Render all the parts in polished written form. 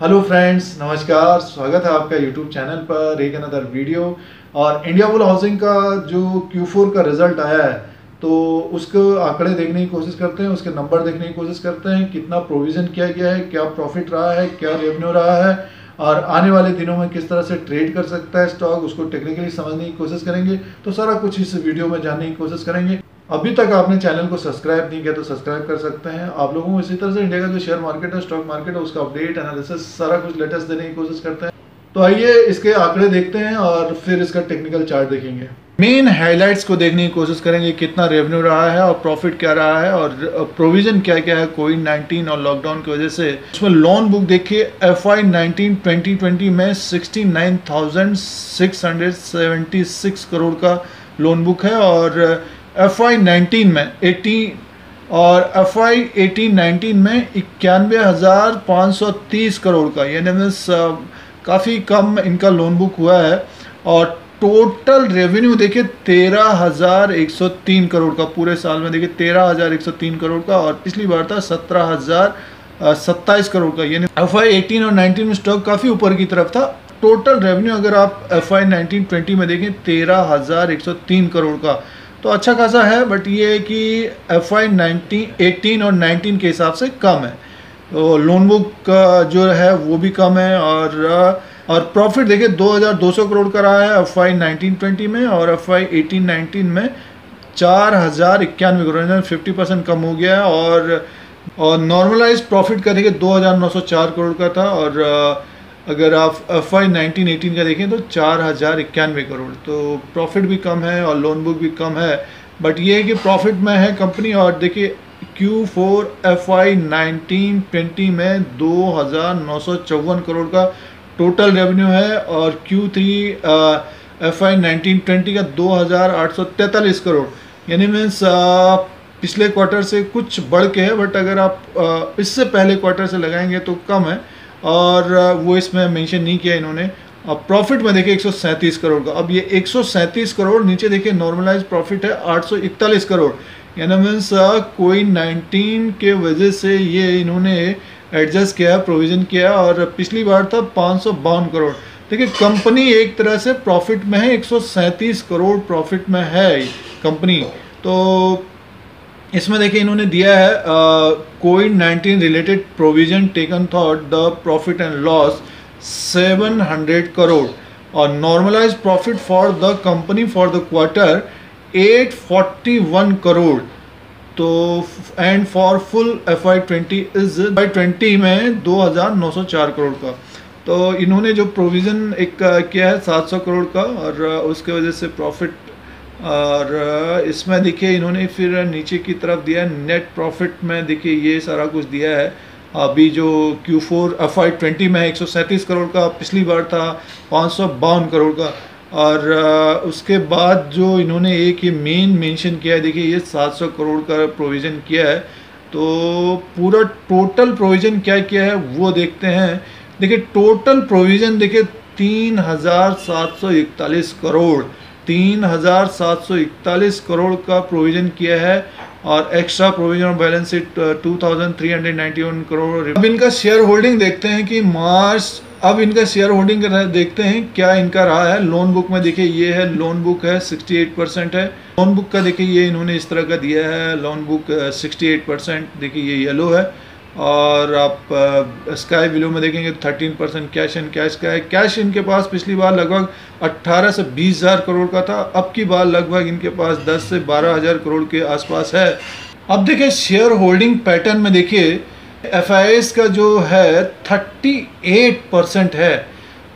Hello friends, नमस्कार। स्वागत है आपका यूट्यूब चैनल पर एक अनदर वीडियो। और इंडिया बुल हाउसिंग का जो Q4 का रिजल्ट आया है तो उसको आंकड़े देखने की कोशिश करते हैं, उसके नंबर देखने की कोशिश करते हैं, कितना प्रोविज़न किया गया है, क्या प्रॉफिट रहा है, क्या रेवेन्यू रहा है और आने वाले दिनों में किस तरह से ट्रेड कर सकता है स्टॉक, उसको टेक्निकली समझने की कोशिश करेंगे। तो सारा कुछ इस वीडियो में जानने की कोशिश करेंगे। अभी तक आपने चैनल को सब्सक्राइब नहीं किया तो सब्सक्राइब कर सकते हैं। आप लोगों को इसी तरह से इंडिया का जो शेयर मार्केट है, स्टॉक मार्केट है, उसका अपडेट एनालिसिस सारा कुछ लेटेस्ट देने की कोशिश करते हैं। तो आइए इसके आंकड़े देखते हैं और फिर इसका टेक्निकल चार्ट देखेंगे। मेन हाइलाइट्स को देखने की कोशिश करेंगे, कितना रेवेन्यू रहा है और प्रॉफिट क्या रहा है और प्रोविजन क्या क्या है कोविड-19 और लॉकडाउन की वजह से। इसमें लोन बुक देखिए, FY19-2020 में 69,676 करोड़ का लोन बुक है और FY19 में 80 और FY18-19 में 91,530 करोड़ का, यानी मीन्स काफ़ी कम इनका लोन बुक हुआ है। और टोटल रेवेन्यू देखिए 13,103 करोड़ का, पूरे साल में देखिए 13,103 करोड़ का, और पिछली बार था 17,027 करोड़ का, यानी FY18 और 19 में स्टॉक काफ़ी ऊपर की तरफ था। टोटल रेवेन्यू अगर आप FY19-20 में देखें 13,103 करोड़ का, तो अच्छा खासा है। बट ये है कि FY18 और 19 के हिसाब से कम है, तो लोन बुक जो है वो भी कम है। और प्रॉफिट देखिए 2,200 करोड़ का रहा है FY19-20 में, और FY18-19 में 4,091 करोड़, 50% कम हो गया है। और नॉर्मलाइज प्रॉफिट का देखिए 2,904 करोड़ का था, और अगर आप FY19-18 का देखें तो 4,091 करोड़, तो प्रॉफिट भी कम है और लोन बुक भी कम है। बट ये है कि प्रॉफिट में है कंपनी। और देखिए Q4 FY19-20 में 2,954 करोड़ का टोटल रेवेन्यू है, और Q3 FY19-20 का 2,843 करोड़, यानी मीन्स पिछले क्वार्टर से कुछ बढ़ के है। बट अगर आप इससे पहले क्वार्टर से लगाएंगे तो कम है, और वो इसमें मेंशन नहीं किया इन्होंने। अब प्रॉफिट में देखिए 137 करोड़ का। अब ये 137 करोड़, नीचे देखिए नॉर्मलाइज प्रॉफिट है 841 करोड़, यानी मीन्स कोविड-19 के वजह से ये इन्होंने एडजस्ट किया, प्रोविज़न किया, और पिछली बार था 552 करोड़। देखिए कंपनी एक तरह से प्रॉफिट में है, 137 करोड़ प्रॉफिट में है कंपनी। तो इसमें देखिए इन्होंने दिया है कोविड-19 related provision taken thought the profit and loss 700 crore, और normalise profit for the company for the quarter 841 crore. तो एंड फॉर फुल FY20 में 2,904 करोड़ का। तो इन्होंने जो प्रोविज़न एक किया है 700 करोड़ का, और उसके वजह से प्रॉफिट। और इसमें देखिए इन्होंने फिर नीचे की तरफ दिया है नेट प्रॉफिट में, देखिए ये सारा कुछ दिया है। अभी जो Q4 FY20 में 137 करोड़ का, पिछली बार था 552 करोड़ का। और उसके बाद जो इन्होंने एक ये मेन मेंशन किया है, देखिए ये 700 करोड़ का प्रोविज़न किया है। तो पूरा टोटल प्रोविज़न क्या किया है वो देखते हैं। देखिए टोटल प्रोविज़न देखिए 3,741 करोड़, 3,741 करोड़ का प्रोविज़न किया है, और extra provision of balance sheet 2,391 crore. अब इनका शेयर होल्डिंग देखते हैं कि मार्च, अब इनका शेयर होल्डिंग देखते हैं क्या इनका रहा है। लोन बुक में देखिए ये है, लोन बुक है 68% है। लोन बुक का देखिए ये इन्होंने इस तरह का दिया है, लोन बुक 68%, देखिए ये येलो है। और आप स्काई ब्लू में देखेंगे 13% कैश एंड कैश का है। कैश इनके पास पिछली बार लगभग 18 से 20 हज़ार करोड़ का था, अब की बार लगभग इनके पास 10 से 12 हज़ार करोड़ के आसपास है। अब देखिए शेयर होल्डिंग पैटर्न में देखिए FIS का जो है 38% है।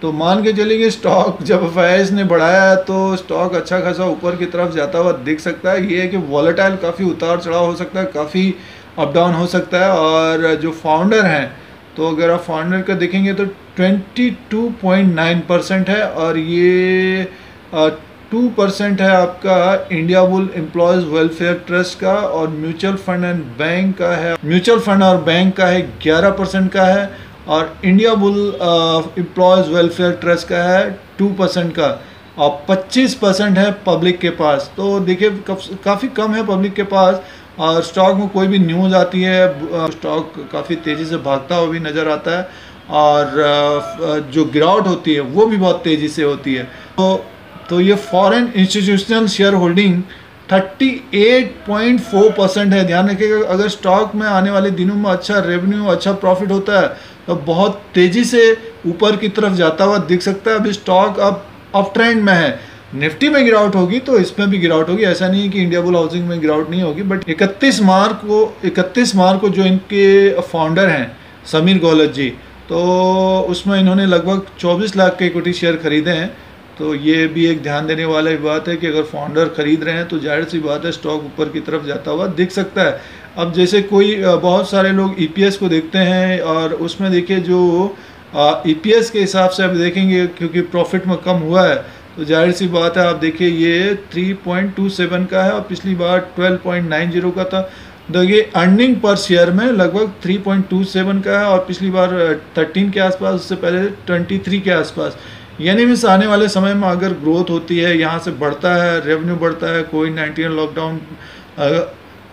तो मान के चलिए स्टॉक जब FIS ने बढ़ाया तो स्टॉक अच्छा खासा ऊपर की तरफ जाता हुआ दिख सकता है। ये है कि वॉलेटाइल काफ़ी उतार चढ़ाव हो सकता है, काफ़ी अप डाउन हो सकता है। और जो फाउंडर हैं, तो अगर आप फाउंडर का देखेंगे तो 22.9% है, और ये 2% है आपका India bull employees welfare trust का, और म्यूचुअल फंड एंड बैंक का है, म्यूचुअल फंड और बैंक का है 11% का है, और India bull employees welfare trust का है 2% का, और 25% है पब्लिक के पास। तो देखिए काफ़ी कम है पब्लिक के पास। और स्टॉक में कोई भी न्यूज़ आती है, स्टॉक काफ़ी तेज़ी से भागता हुआ भी नज़र आता है। और जो गिरावट होती है वो भी बहुत तेज़ी से होती है। तो ये फॉरेन इंस्टीट्यूशनल शेयर होल्डिंग 38.4% है। ध्यान रखिएगा, अगर स्टॉक में आने वाले दिनों में अच्छा रेवेन्यू, अच्छा प्रॉफिट होता है तो बहुत तेज़ी से ऊपर की तरफ जाता हुआ दिख सकता है। अभी स्टॉक अब अप ट्रेंड में है। निफ्टी में गिरावट होगी तो इसमें भी गिरावट होगी, ऐसा नहीं है कि इंडिया बुल हाउसिंग में गिरावट नहीं होगी। बट 31 मार्च को जो इनके फाउंडर हैं समीर गौलत जी, तो उसमें इन्होंने लगभग 24 लाख के इक्विटी शेयर खरीदे हैं। तो ये भी एक ध्यान देने वाली बात है कि अगर फाउंडर खरीद रहे हैं तो जाहिर सी बात है स्टॉक ऊपर की तरफ जाता हुआ दिख सकता है। अब जैसे कोई बहुत सारे लोग ईपीएस को देखते हैं और उसमें देखिए जो ईपीएस के हिसाब से आप देखेंगे, क्योंकि प्रॉफिट में कम हुआ है तो जाहिर सी बात है आप देखिए ये 3.27 का है और पिछली बार 12.90 का था। देखिए अर्निंग पर शेयर में लगभग 3.27 का है और पिछली बार 13 के आसपास, उससे पहले 23 के आसपास। यानी मीन्स आने वाले समय में अगर ग्रोथ होती है, यहाँ से बढ़ता है, रेवेन्यू बढ़ता है, कोविड-19 लॉकडाउन,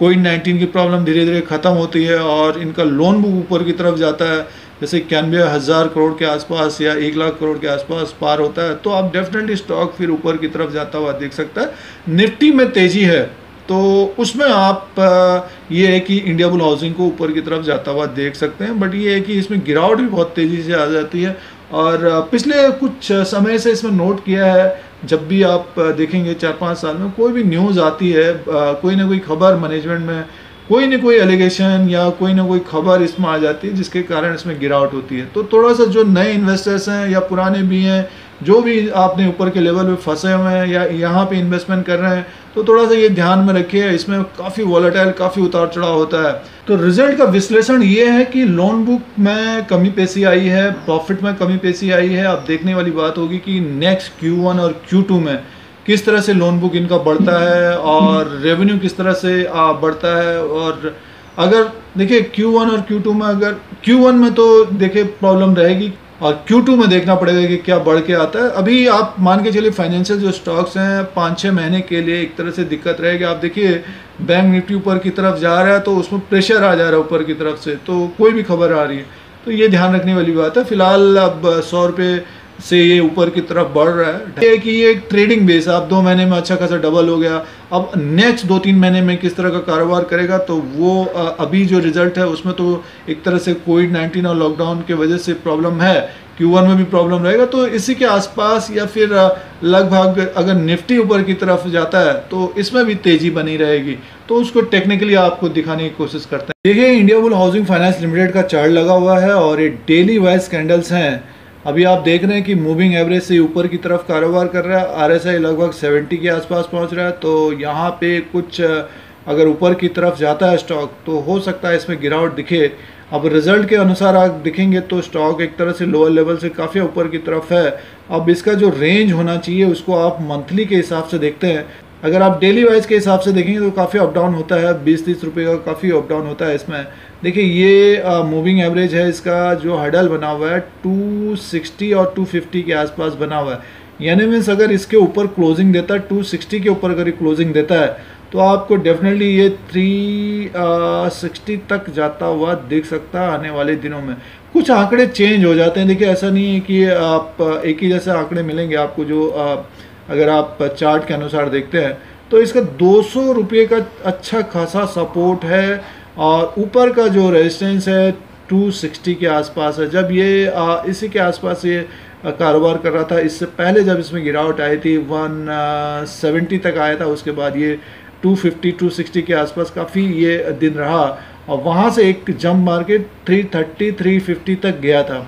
कोविड-19 की प्रॉब्लम धीरे धीरे ख़त्म होती है और इनका लोन बुक ऊपर की तरफ जाता है, जैसे 91,000 करोड़ के आसपास या 1 लाख करोड़ के आसपास पार होता है, तो आप डेफिनेटली स्टॉक फिर ऊपर की तरफ जाता हुआ देख सकता है। निफ्टी में तेज़ी है तो उसमें आप ये है कि इंडिया बुल हाउसिंग को ऊपर की तरफ जाता हुआ देख सकते हैं। बट ये है कि इसमें गिरावट भी बहुत तेज़ी से आ जाती है और पिछले कुछ समय से इसमें नोट किया है, जब भी आप देखेंगे 4-5 साल में कोई भी न्यूज़ आती है, कोई ना कोई खबर मैनेजमेंट में, कोई ना कोई एलिगेशन या कोई ना कोई खबर इसमें आ जाती है जिसके कारण इसमें गिरावट होती है। तो थोड़ा सा जो नए इन्वेस्टर्स हैं या पुराने भी हैं, जो भी आपने ऊपर के लेवल पे फंसे हुए हैं या यहाँ पे इन्वेस्टमेंट कर रहे हैं, तो थोड़ा सा ये ध्यान में रखिए, इसमें काफ़ी वॉलेटाइल, काफ़ी उतार चढ़ाव होता है। तो रिजल्ट का विश्लेषण ये है कि लोन बुक में कमी पेशी आई है, प्रॉफिट में कमी पेशी आई है। अब देखने वाली बात होगी कि नेक्स्ट Q1 और Q2 में किस तरह से लोन बुक इनका बढ़ता है और रेवेन्यू किस तरह से बढ़ता है। और अगर देखिए Q1 और Q2 में, अगर Q1 में तो देखिए प्रॉब्लम रहेगी और Q2 में देखना पड़ेगा कि क्या बढ़ के आता है। अभी आप मान के चलिए फाइनेंशियल जो स्टॉक्स हैं 5-6 महीने के लिए एक तरह से दिक्कत रहेगी। आप देखिए बैंक निफ्टी ऊपर की तरफ जा रहा है तो उसमें प्रेशर आ जा रहा है ऊपर की तरफ से, तो कोई भी खबर आ रही है तो ये ध्यान रखने वाली बात है। फिलहाल अब 100 रुपये से ये ऊपर की तरफ बढ़ रहा है। ये कि ये एक ट्रेडिंग बेस है, अब 2 महीने में अच्छा खासा डबल हो गया। अब नेक्स्ट 2-3 महीने में किस तरह का कारोबार करेगा तो वो अभी जो रिजल्ट है उसमें तो एक तरह से कोविड-19 और लॉकडाउन की वजह से प्रॉब्लम है, Q1 में भी प्रॉब्लम रहेगा। तो इसी के आसपास या फिर लगभग अगर निफ्टी ऊपर की तरफ जाता है तो इसमें भी तेज़ी बनी रहेगी, तो उसको टेक्निकली आपको दिखाने की कोशिश करते हैं। देखिए India bull housing finance limited का चार्ट लगा हुआ है और ये डेली वाइज कैंडल्स हैं। अभी आप देख रहे हैं कि मूविंग एवरेज से ऊपर की तरफ कारोबार कर रहा है, RSI लगभग 70 के आसपास पहुंच रहा है। तो यहाँ पे कुछ अगर ऊपर की तरफ जाता है स्टॉक तो हो सकता है इसमें गिरावट दिखे। अब रिजल्ट के अनुसार आप दिखेंगे तो स्टॉक एक तरह से लोअर लेवल से काफ़ी ऊपर की तरफ है। अब इसका जो रेंज होना चाहिए उसको आप मंथली के हिसाब से देखते हैं। अगर आप डेली वाइज के हिसाब से देखेंगे तो काफ़ी अप डाउन होता है, 20-30 रुपये का काफ़ी अप डाउन होता है इसमें। देखिए ये मूविंग एवरेज है, इसका जो हडल बना हुआ है 260 और 250 के आसपास बना हुआ है। यानी मीन्स अगर इसके ऊपर क्लोजिंग देता है, 260 के ऊपर अगर क्लोजिंग देता है तो आपको डेफिनेटली ये 360 तक जाता हुआ दिख सकता है आने वाले दिनों में। कुछ आंकड़े चेंज हो जाते हैं, देखिए ऐसा नहीं है कि आप एक ही जैसे आंकड़े मिलेंगे आपको। जो अगर आप चार्ट के अनुसार देखते हैं तो इसका 200 रुपये का अच्छा खासा सपोर्ट है और ऊपर का जो रेजिस्टेंस है 260 के आसपास है। जब ये इसी के आसपास ये कारोबार कर रहा था, इससे पहले जब इसमें गिरावट आई थी 170 तक आया था, उसके बाद ये 250-260 के आसपास काफ़ी ये दिन रहा और वहाँ से एक जंप मार के 330-350 तक गया था।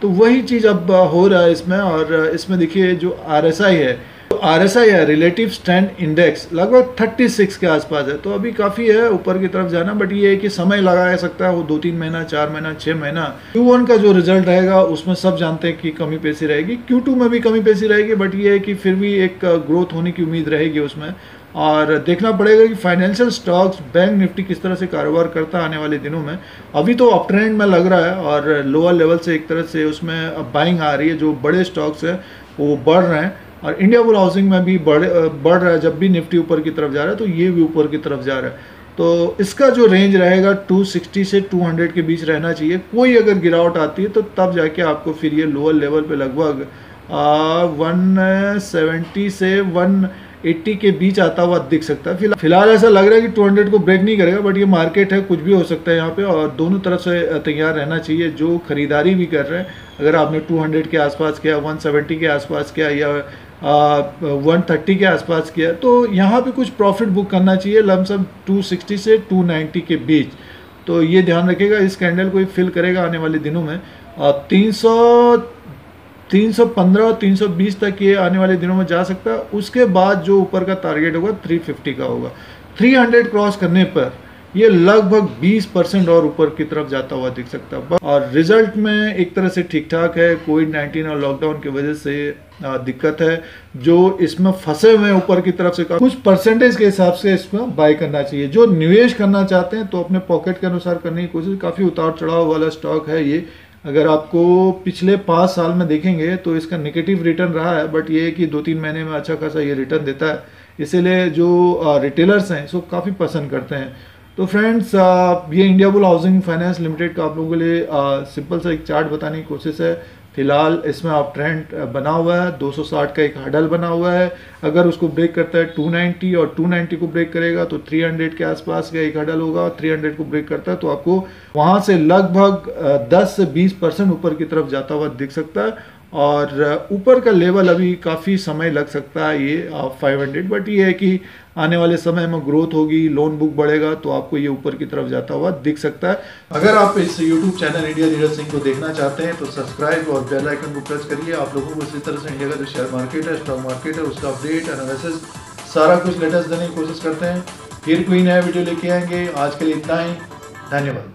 तो वही चीज़ अब हो रहा है इसमें। और इसमें देखिए जो RSI है, तो RSI है रिलेटिव स्ट्रेंथ इंडेक्स, लगभग 36 के आसपास है। तो अभी काफ़ी है ऊपर की तरफ जाना, बट ये है कि समय लगा सकता है वो 2-3 महीना, 4 महीना, 6 महीना। Q1 का जो रिजल्ट रहेगा उसमें सब जानते हैं कि कमी पेशी रहेगी, Q2 में भी कमी पेशी रहेगी, बट ये है कि फिर भी एक ग्रोथ होने की उम्मीद रहेगी उसमें। और देखना पड़ेगा कि फाइनेंशियल स्टॉक्स, बैंक निफ्टी किस तरह से कारोबार करता है आने वाले दिनों में। अभी तो अप ट्रेंड में लग रहा है और लोअर लेवल से एक तरह से उसमें बाइंग आ रही है, जो बड़े स्टॉक्स हैं वो बढ़ रहे हैं और इंडिया बुल हाउसिंग में भी बढ़ रहा है। जब भी निफ्टी ऊपर की तरफ जा रहा है तो ये भी ऊपर की तरफ जा रहा है। तो इसका जो रेंज रहेगा 260 से 200 के बीच रहना चाहिए। कोई अगर गिरावट आती है तो तब जाके आपको फिर ये लोअर लेवल पे लगभग 170 से 180 के बीच आता हुआ दिख सकता है। फिलहाल ऐसा लग रहा है कि 200 को ब्रेक नहीं करेगा, बट ये मार्केट है, कुछ भी हो सकता है यहाँ पे, और दोनों तरफ से तैयार रहना चाहिए। जो खरीदारी भी कर रहे हैं, अगर आपने 200 के आसपास किया, 170 के आसपास किया या 130 के आसपास किया, तो यहाँ पे कुछ प्रॉफिट बुक करना चाहिए लमसम 260 से 290 के बीच। तो ये ध्यान रखिएगा, इस कैंडल को फिल करेगा आने वाले दिनों में। 315 और 320 तक ये आने वाले दिनों में जा सकता है। उसके बाद जो ऊपर का टारगेट होगा 350 का होगा। 300 क्रॉस करने पर ये लगभग 20% और ऊपर की तरफ जाता हुआ दिख सकता है। और रिजल्ट में एक तरह से ठीक ठाक है। कोविड-19 और लॉकडाउन की वजह से दिक्कत है, जो इसमें फंसे हुए ऊपर की तरफ से कुछ परसेंटेज के हिसाब से इसमें बाय करना चाहिए। जो निवेश करना चाहते हैं तो अपने पॉकेट के अनुसार करने की कोशिश। काफ़ी उतार चढ़ाव वाला स्टॉक है ये। अगर आपको पिछले 5 साल में देखेंगे तो इसका नेगेटिव रिटर्न रहा है, बट ये है कि 2-3 महीने में अच्छा खासा ये रिटर्न देता है। इसीलिए जो रिटेलर्स हैं इसको काफ़ी पसंद करते हैं। तो फ्रेंड्स, ये India bull housing finance limited का आप लोगों के लिए सिंपल सा एक चार्ट बताने की कोशिश है। फिलहाल इसमें आप ट्रेंड बना हुआ है, 260 का एक हर्डल बना हुआ है। अगर उसको ब्रेक करता है 290 और 290 को ब्रेक करेगा तो 300 के आसपास का एक हर्डल होगा। 300 को ब्रेक करता है तो आपको वहाँ से लगभग 10 से 20% ऊपर की तरफ जाता हुआ दिख सकता है। और ऊपर का लेवल अभी काफ़ी समय लग सकता है ये 500, बट ये है कि आने वाले समय में ग्रोथ होगी, लोन बुक बढ़ेगा तो आपको ये ऊपर की तरफ जाता हुआ दिख सकता है। अगर आप इस YouTube channel India leader Singh को देखना चाहते हैं तो सब्सक्राइब और बेल आइकन को प्रेस करिए। आप लोगों को इसी तरह से इंडिया का जो शेयर मार्केट है, स्टॉक मार्केट है, उसका अपडेट एनालिसिस सारा कुछ लेटेस्ट देने की कोशिश करते हैं। फिर कोई नया वीडियो लेके आएंगे। आज के लिए इतना ही, धन्यवाद।